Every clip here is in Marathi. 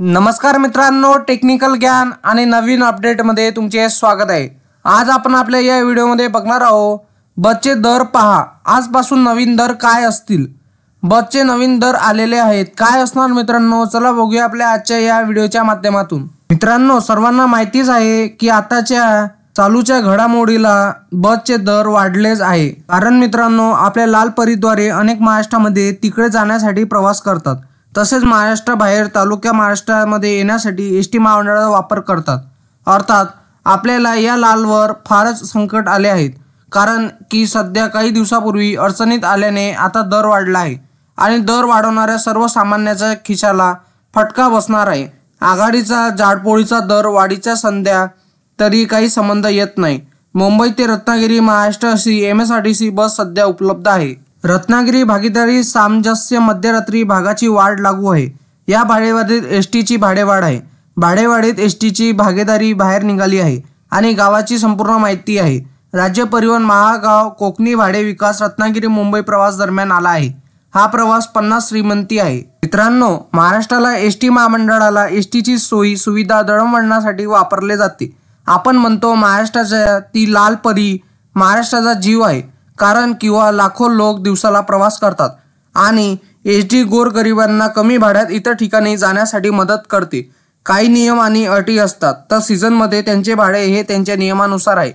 नमस्कार मित्रांनो, टेक्निकल ज्ञान आणि नवीन अपडेटमध्ये तुमचे स्वागत आहे। आज आपण आपल्या या व्हिडिओमध्ये बघणार आहोत बसचे दर पहा। आजपासून नवीन दर काय असतील, बसचे नवीन दर आलेले आहेत, काय असणार मित्रांनो, चला बघूया आपल्या आजच्या या व्हिडिओच्या माध्यमातून। मित्रांनो, सर्वांना माहितीच आहे की आताच्या चालूच्या घडामोडीला बसचे दर वाढलेच आहे। कारण मित्रांनो, आपल्या लाल परीद्वारे अनेक महाराष्ट्रामध्ये तिकडे जाण्यासाठी प्रवास करतात, तसेच महाराष्ट्राबाहेर तालुक्या महाराष्ट्रामध्ये येण्यासाठी एसटी महामंडळाचा वापर करतात। अर्थात आपल्याला या लालवर फारच संकट आले आहेत, कारण की सध्या काही दिवसापूर्वी अडचणीत आल्याने आता दर वाढला आहे आणि दर वाढवणाऱ्या सर्वसामान्यांच्या खिशाला फटका बसणार आहे। आघाडीचा जाडपोळीचा दर वाढीच्या संध्या तरी काही संबंध येत नाही। मुंबई ते रत्नागिरी महाराष्ट्र अशी MSRTC बस सध्या उपलब्ध आहे। रत्नागिरी भागीदारी सामंजस्य मध्यरात्री भागाची वाढ लागू आहे। या भाडेवाढीत एसटीची भाडेवाढ आहे। भाडेवाढीत एसटीची भागीदारी बाहेर निघाली आहे आणि गावाची संपूर्ण माहिती आहे। राज्य परिवहन महागाव कोकणी भाडे विकास रत्नागिरी मुंबई प्रवास दरम्यान आला आहे। हा प्रवास 50 श्रीमंती आहे। मित्रांनो, महाराष्ट्राला एसटी महामंडळाला एसटीची सोयी सुविधा दळणवळणासाठी वापरले जाते। आपण म्हणतो महाराष्ट्राच्या ती लाल परी महाराष्ट्राचा जीव आहे, कारण किंवा लाखो लोक दिवसाला प्रवास करतात आणि एसटी गोरगरिबांना कमी भाड्यात इतर ठिकाणी जाण्यासाठी मदत करते। काही नियम आणि अटी असतात, तर सीझनमध्ये त्यांचे भाडे हे त्यांच्या नियमानुसार आहे।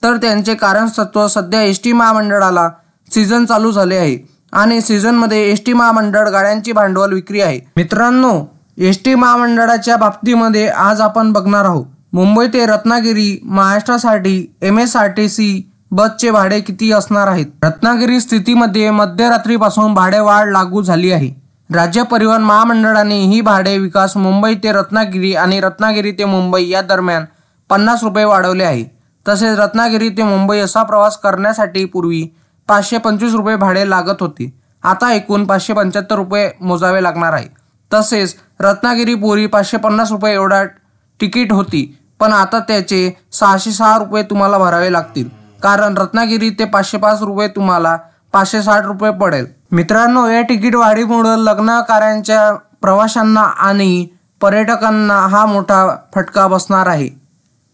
तर त्यांचे कारणसत्व सध्या एसटी महामंडळाला सीझन चालू झाले आहे आणि सीझनमध्ये एसटी महामंडळ गाड्यांची भांडवल विक्री आहे। मित्रांनो, एसटी महामंडळाच्या बाबतीमध्ये आज आपण बघणार आहोत मुंबई ते रत्नागिरी महाराष्ट्रासाठी MSRTC बसचे भाडे किती असणार आहेत। रत्नागिरी स्थितीमध्ये मध्यरात्रीपासून भाडेवाढ लागू झाली आहे। राज्य परिवहन महामंडळाने ही भाडे विकास मुंबई ते रत्नागिरी आणि रत्नागिरी ते मुंबई या दरम्यान 50 रुपये वाढवले आहे। तसेच रत्नागिरी ते मुंबई असा प्रवास करण्यासाठी पूर्वी 525 रुपये भाडे लागत होते, आता एकूण 575 रुपये मोजावे लागणार आहे। तसेच रत्नागिरी पूर्वी 550 रुपये एवढा तिकीट होती, पण आता त्याचे 606 रुपये तुम्हाला भरावे लागतील, कारण रत्नागिरी ते 505 रुपये तुम्हाला 560 रुपये पडेल। मित्रांनो, या तिकीट वाढीमुळे लग्न कार्यांच्या प्रवाशांना आणि पर्यटकांना हा मोठा फटका बसणार आहे।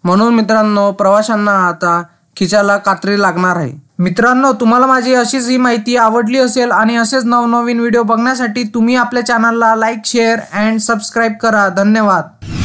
म्हणून मित्रांनो, प्रवाशांना आता खिशाला कात्री लागणार आहे। मित्रांनो, तुम्हाला माझी अशीच ही माहिती आवडली असेल आणि असेच नवनवीन व्हिडिओ बघण्यासाठी तुम्ही आपल्या चॅनलला लाईक, शेअर अँड सबस्क्राईब करा। धन्यवाद।